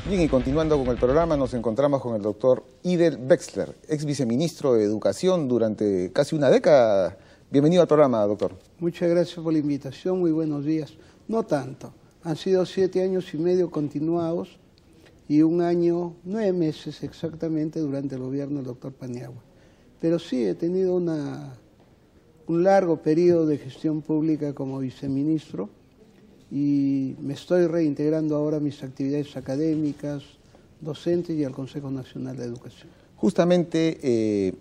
Bien, y continuando con el programa, nos encontramos con el doctor Idel Wexler, ex viceministro de Educación durante casi una década. Bienvenido al programa, doctor. Muchas gracias por la invitación, muy buenos días. No tanto, han sido 7 años y medio continuados y 1 año, 9 meses exactamente durante el gobierno del doctor Paniagua. Pero sí he tenido un largo periodo de gestión pública como viceministro y me estoy reintegrando ahora a mis actividades académicas, docentes y al Consejo Nacional de Educación. Justamente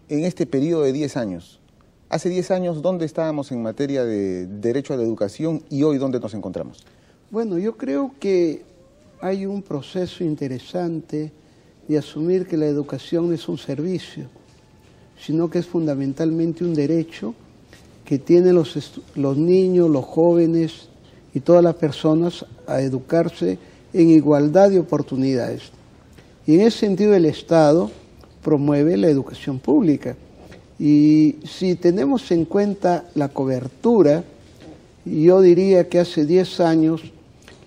en este periodo de 10 años, hace 10 años, ¿dónde estábamos en materia de derecho a la educación y hoy dónde nos encontramos? Bueno, yo creo que hay un proceso interesante de asumir que la educación no es un servicio, sino que es fundamentalmente un derecho que tienen los niños, los jóvenes y todas las personas a educarse en igualdad de oportunidades. Y en ese sentido el Estado promueve la educación pública. Y si tenemos en cuenta la cobertura, yo diría que hace 10 años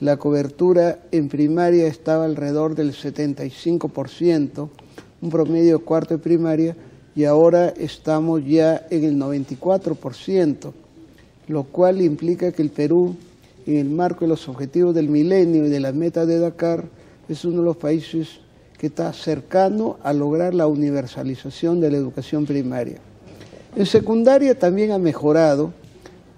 la cobertura en primaria estaba alrededor del 75%, un promedio de cuarto de primaria, y ahora estamos ya en el 94%, lo cual implica que el Perú, en el marco de los objetivos del milenio y de las metas de Dakar, es uno de los países que está cercano a lograr la universalización de la educación primaria. En secundaria también ha mejorado,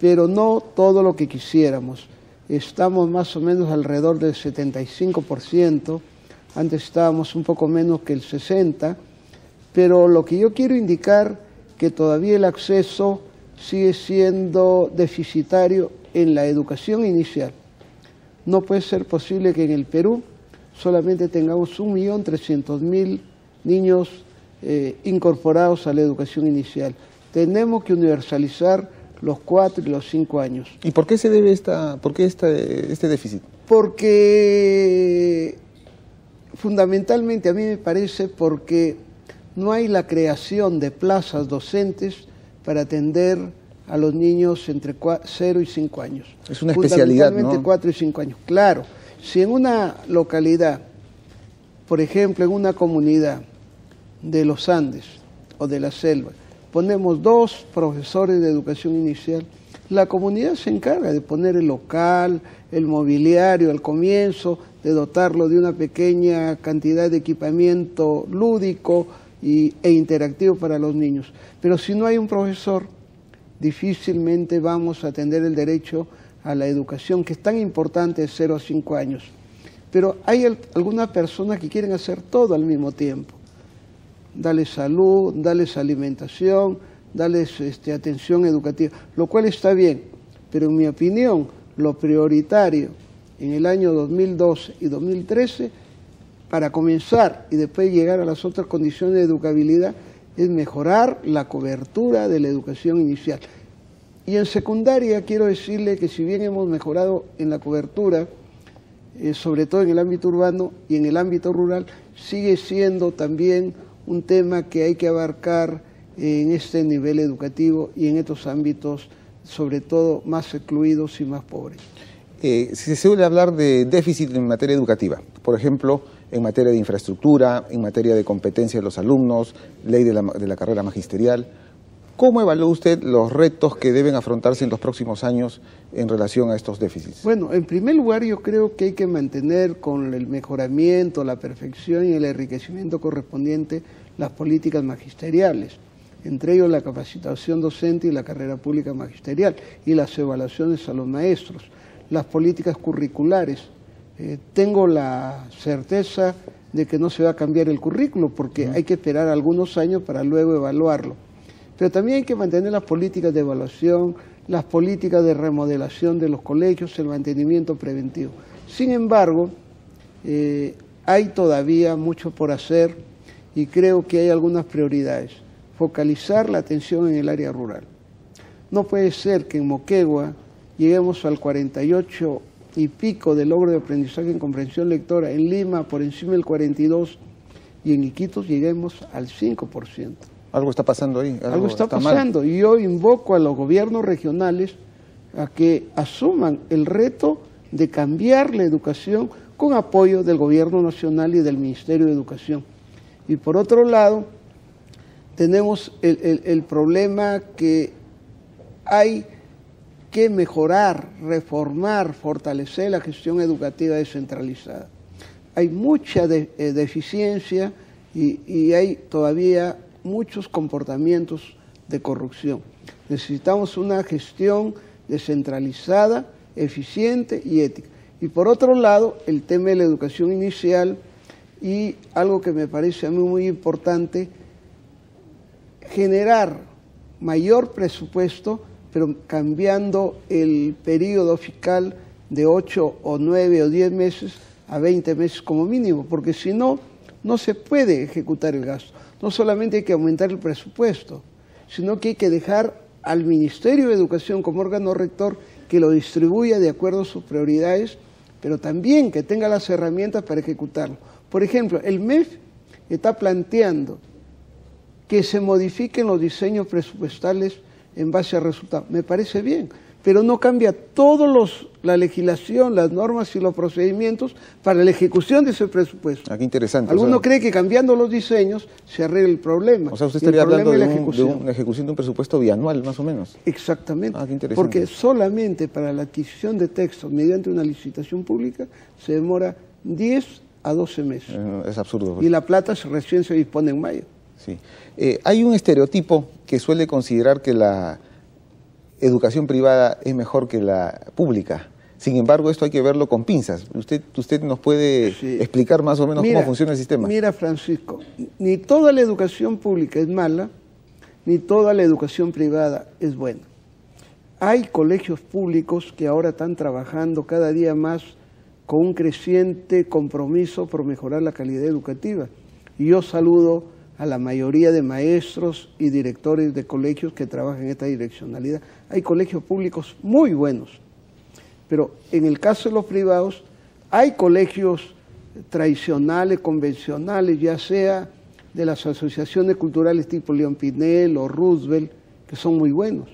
pero no todo lo que quisiéramos. Estamos más o menos alrededor del 75%, antes estábamos un poco menos que el 60%, pero lo que yo quiero indicar que todavía el acceso sigue siendo deficitario en la educación inicial. No puede ser posible que en el Perú solamente tengamos 1.300.000 niños incorporados a la educación inicial. Tenemos que universalizar los 4 y los 5 años. ¿Y por qué se debe este déficit? Porque fundamentalmente a mí me parece porque no hay la creación de plazas docentes para atender a los niños entre 0 y 5 años. Es una especialidad, ¿no? Fundamentalmente 4 y 5 años. Claro, si en una localidad, por ejemplo, en una comunidad de los Andes o de la selva, ponemos 2 profesores de educación inicial, la comunidad se encarga de poner el local, el mobiliario al comienzo, de dotarlo de una pequeña cantidad de equipamiento lúdico e interactivo para los niños. Pero si no hay un profesor, difícilmente vamos a atender el derecho a la educación, que es tan importante de 0 a 5 años. Pero hay algunas personas que quieren hacer todo al mismo tiempo. Darles salud, darles alimentación, darles atención educativa, lo cual está bien, pero en mi opinión, lo prioritario en el año 2012 y 2013, para comenzar y después llegar a las otras condiciones de educabilidad, es mejorar la cobertura de la educación inicial. Y en secundaria quiero decirle que si bien hemos mejorado en la cobertura, sobre todo en el ámbito urbano y en el ámbito rural, sigue siendo también un tema que hay que abarcar en este nivel educativo y en estos ámbitos, sobre todo más excluidos y más pobres. Se suele hablar de déficit en materia educativa, por ejemplo, en materia de infraestructura, en materia de competencia de los alumnos, ley de la carrera magisterial. ¿Cómo evalúa usted los retos que deben afrontarse en los próximos años en relación a estos déficits? Bueno, en primer lugar yo creo que hay que mantener con el mejoramiento, la perfección y el enriquecimiento correspondiente las políticas magisteriales, entre ellos la capacitación docente y la carrera pública magisterial y las evaluaciones a los maestros, las políticas curriculares. Tengo la certeza de que no se va a cambiar el currículo porque hay que esperar algunos años para luego evaluarlo. Pero también hay que mantener las políticas de evaluación, las políticas de remodelación de los colegios, el mantenimiento preventivo. Sin embargo, hay todavía mucho por hacer y creo que hay algunas prioridades. Focalizar la atención en el área rural. No puede ser que en Moquegua lleguemos al 48 y pico de logro de aprendizaje en comprensión lectora, en Lima por encima del 42 y en Iquitos lleguemos al 5%. Algo está pasando ahí. Algo está pasando mal. Y yo invoco a los gobiernos regionales a que asuman el reto de cambiar la educación con apoyo del Gobierno Nacional y del Ministerio de Educación. Y por otro lado, tenemos el problema que hay que mejorar, reformar, fortalecer la gestión educativa descentralizada. Hay mucha deficiencia y hay todavía muchos comportamientos de corrupción. Necesitamos una gestión descentralizada, eficiente y ética. Y por otro lado, el tema de la educación inicial y algo que me parece a mí muy importante, generar mayor presupuesto, pero cambiando el periodo fiscal de 8 o 9 o 10 meses a 20 meses como mínimo, porque si no, no se puede ejecutar el gasto. No solamente hay que aumentar el presupuesto, sino que hay que dejar al Ministerio de Educación como órgano rector que lo distribuya de acuerdo a sus prioridades, pero también que tenga las herramientas para ejecutarlo. Por ejemplo, el MEF está planteando que se modifiquen los diseños presupuestales en base a resultados. Me parece bien, pero no cambia la legislación, las normas y los procedimientos para la ejecución de ese presupuesto. Ah, qué interesante. Alguno cree que cambiando los diseños se arregla el problema. O sea, usted estaría hablando de una ejecución de un presupuesto bianual, más o menos. Exactamente. Ah, qué interesante. Porque solamente para la adquisición de textos mediante una licitación pública se demora 10 a 12 meses. Es absurdo. Pues. Y la plata recién se dispone en mayo. Sí. Hay un estereotipo que suele considerar que la educación privada es mejor que la pública. Sin embargo, esto hay que verlo con pinzas. ¿Usted nos puede explicar más o menos cómo funciona el sistema? Mira, Francisco, ni toda la educación pública es mala, ni toda la educación privada es buena. Hay colegios públicos que ahora están trabajando cada día más con un creciente compromiso por mejorar la calidad educativa. Y yo saludo a la mayoría de maestros y directores de colegios que trabajan en esta direccionalidad. Hay colegios públicos muy buenos, pero en el caso de los privados hay colegios tradicionales, convencionales, ya sea de las asociaciones culturales tipo León Pinel o Roosevelt, que son muy buenos.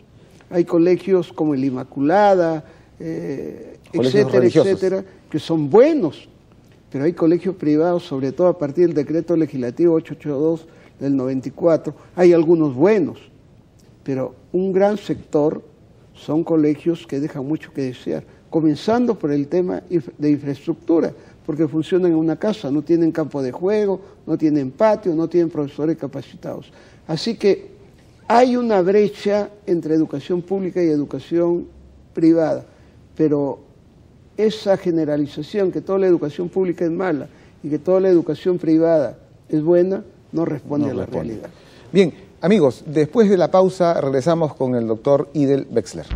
Hay colegios como el Inmaculada, etcétera, que son buenos. Pero hay colegios privados, sobre todo a partir del decreto legislativo 882 del 94, hay algunos buenos, pero un gran sector son colegios que dejan mucho que desear, comenzando por el tema de infraestructura, porque funcionan en una casa, no tienen campo de juego, no tienen patio, no tienen profesores capacitados. Así que hay una brecha entre educación pública y educación privada, pero esa generalización que toda la educación pública es mala y que toda la educación privada es buena, no responde a la realidad. Bien, amigos, después de la pausa regresamos con el doctor Idel Wexler.